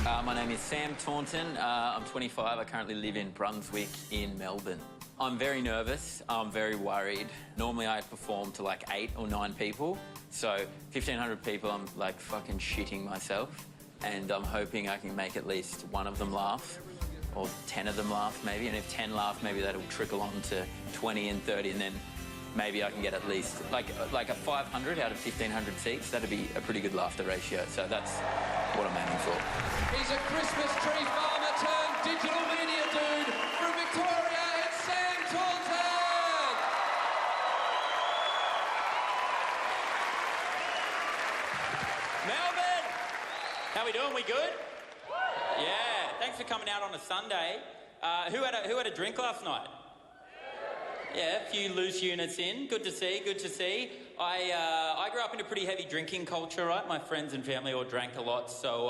My name is Sam Taunton. I'm 25. I currently live in Brunswick in Melbourne. I'm very nervous. I'm very worried. Normally I perform to like 8 or 9 people. So 1,500 people, I'm like fucking shitting myself. And I'm hoping I can make at least one of them laugh, or 10 of them laugh maybe. And if 10 laugh, maybe that'll trickle on to 20 and 30, and then maybe I can get at least like a 500 out of 1,500 seats. That'd be a pretty good laughter ratio. So that's what I'm aiming for. He's a Christmas tree farmer turned digital media dude from Victoria. It's Sam Taunton. Melbourne! How we doing? We good? Yeah, thanks for coming out on a Sunday. Who had a drink last night? Yeah, a few loose units in. Good to see, good to see. I grew up in a pretty heavy drinking culture, right? My friends and family all drank a lot. So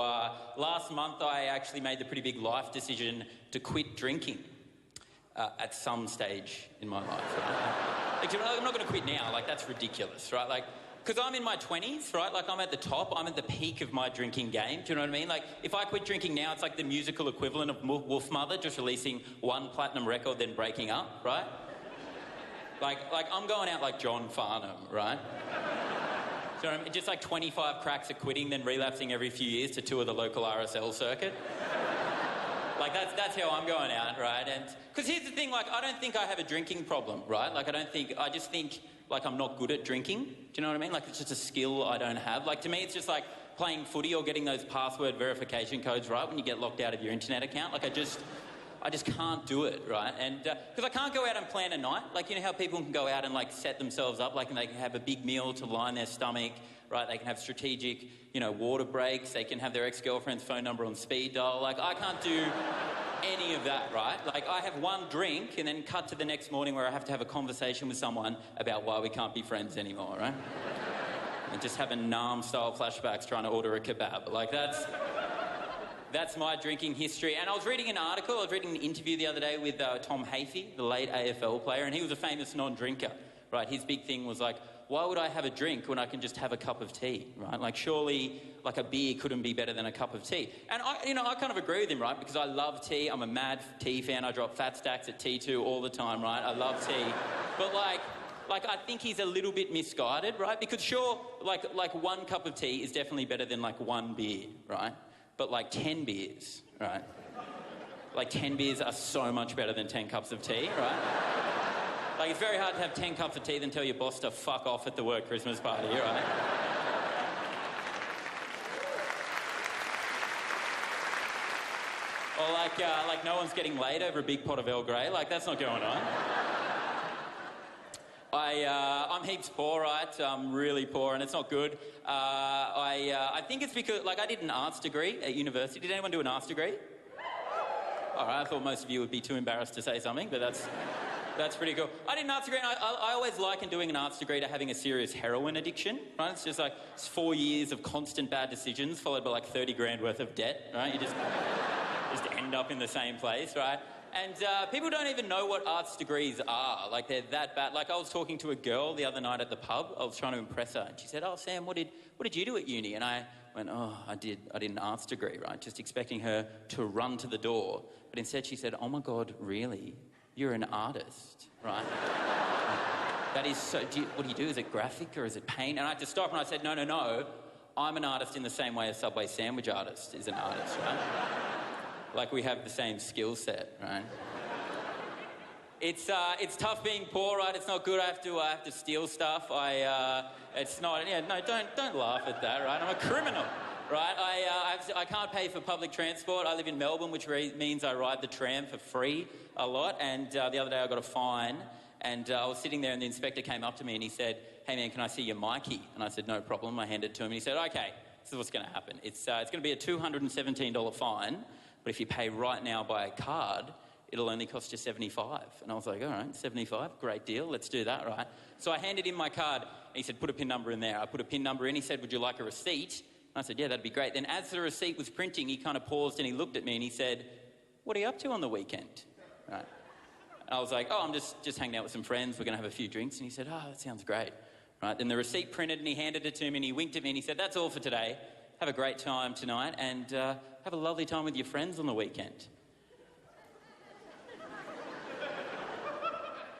last month I actually made the pretty big life decision to quit drinking at some stage in my life, right? Like, I'm not going to quit now. Like, that's ridiculous, right? Like, because I'm in my 20s, right? Like, I'm at the top. I'm at the peak of my drinking game. Do you know what I mean? Like, if I quit drinking now, it's like the musical equivalent of Wolfmother just releasing one platinum record, then breaking up, right? Like I'm going out like John Farnham, right? So I'm just like 25 cracks of quitting, then relapsing every few years to tour the local RSL circuit. Like that's how I'm going out, right? And because here's the thing, like I don't think I have a drinking problem, right? Like I just think like I'm not good at drinking. Do you know what I mean? Like it's just a skill I don't have. Like to me, it's just like playing footy or getting those password verification codes right when you get locked out of your internet account. Like I just can't do it, right? And because I can't go out and plan a night. Like, you know how people can go out and, like, set themselves up, like, and they can have a big meal to line their stomach, right? They can have strategic, you know, water breaks. They can have their ex-girlfriend's phone number on speed dial. Like, I can't do any of that, right? Like, I have one drink and then cut to the next morning where I have to have a conversation with someone about why we can't be friends anymore, right? And just having Nam-style flashbacks trying to order a kebab. Like, That's my drinking history. And I was reading an interview the other day with Tom Hafey, the late AFL player, and he was a famous non-drinker, right? His big thing was like, why would I have a drink when I can just have a cup of tea, right? Like, surely, like, a beer couldn't be better than a cup of tea. And, I kind of agree with him, right? Because I love tea. I'm a mad tea fan. I drop fat stacks at T2 all the time, right? I love tea. But, like, I think he's a little bit misguided, right? Because, sure, like one cup of tea is definitely better than, like, one beer, right? But like 10 beers, right? Like 10 beers are so much better than 10 cups of tea, right? Like it's very hard to have 10 cups of tea then tell your boss to fuck off at the work Christmas party, right? Or like no one's getting laid over a big pot of Earl Grey. Like that's not going on. I'm heaps poor, right? I'm really poor, and it's not good. I think it's because, like, I did an arts degree at university. Did anyone do an arts degree? All right, I thought most of you would be too embarrassed to say something, but that's pretty cool. I did an arts degree, and I always liken doing an arts degree to having a serious heroin addiction, right? It's just like, it's 4 years of constant bad decisions followed by, like, 30 grand worth of debt, right? You just end up in the same place, right? And people don't even know what arts degrees are. Like, they're that bad. Like, I was talking to a girl the other night at the pub. I was trying to impress her. And she said, oh, Sam, what did you do at uni? And I went, oh, I did an arts degree, right? Just expecting her to run to the door. But instead she said, oh, my God, really? You're an artist, right? That is so... what do you do? Is it graphic or is it paint? And I had to stop and I said, no. I'm an artist in the same way a Subway sandwich artist is an artist, right? Like, we have the same skill set, right? It's tough being poor, right? It's not good. I have to steal stuff. It's not... Yeah, no, don't laugh at that, right? I'm a criminal, right? I can't pay for public transport. I live in Melbourne, which means I ride the tram for free a lot. And the other day I got a fine, and I was sitting there, and the inspector came up to me and he said, hey, man, can I see your Mikey? And I said, no problem. I handed it to him, and he said, okay, this is what's going to happen. It's going to be a $217 fine, but if you pay right now by a card, it'll only cost you $75. And I was like, all right, $75, great deal, let's do that, right? So I handed him my card, and he said, put a PIN number in there. I put a PIN number in, he said, would you like a receipt? And I said, yeah, that'd be great. Then as the receipt was printing, he kind of paused and he looked at me and he said, what are you up to on the weekend? Right. I was like, oh, I'm just hanging out with some friends, we're going to have a few drinks. And he said, oh, that sounds great. Right. Then the receipt printed and he handed it to me and he winked at me and he said, that's all for today. Have a great time tonight and have a lovely time with your friends on the weekend.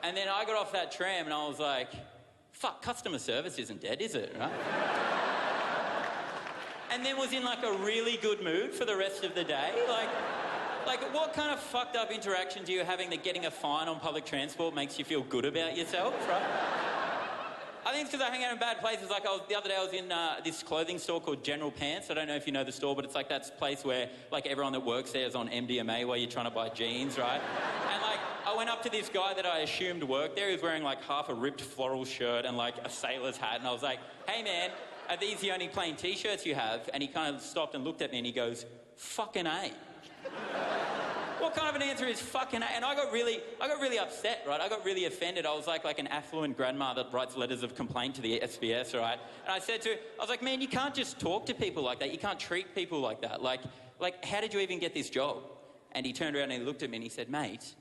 And then I got off that tram and I was like, fuck, customer service isn't dead, is it, right? And then was in like a really good mood for the rest of the day. Like what kind of fucked up interactions are you having that getting a fine on public transport makes you feel good about yourself, right? I think it's because I hang out in bad places. Like the other day I was in this clothing store called General Pants. I don't know if you know the store, but it's like that place where like everyone that works there is on MDMA while you're trying to buy jeans, right? And like I went up to this guy that I assumed worked there. He was wearing like half a ripped floral shirt and like a sailor's hat. And I was like, hey man, are these the only plain t-shirts you have? And he kind of stopped and looked at me and he goes, fucking A. What kind of an answer is fucking A? And I got really upset, right? I got really offended. I was like an affluent grandma that writes letters of complaint to the SBS, right? And I said to him, I was like, man, you can't just talk to people like that. You can't treat people like that. Like, how did you even get this job? And he turned around and he looked at me and he said, mate,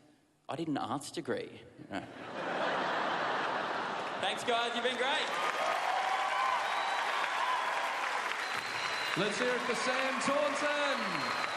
I did an arts degree. Right. Thanks, guys. You've been great. Let's hear it for Sam Taunton.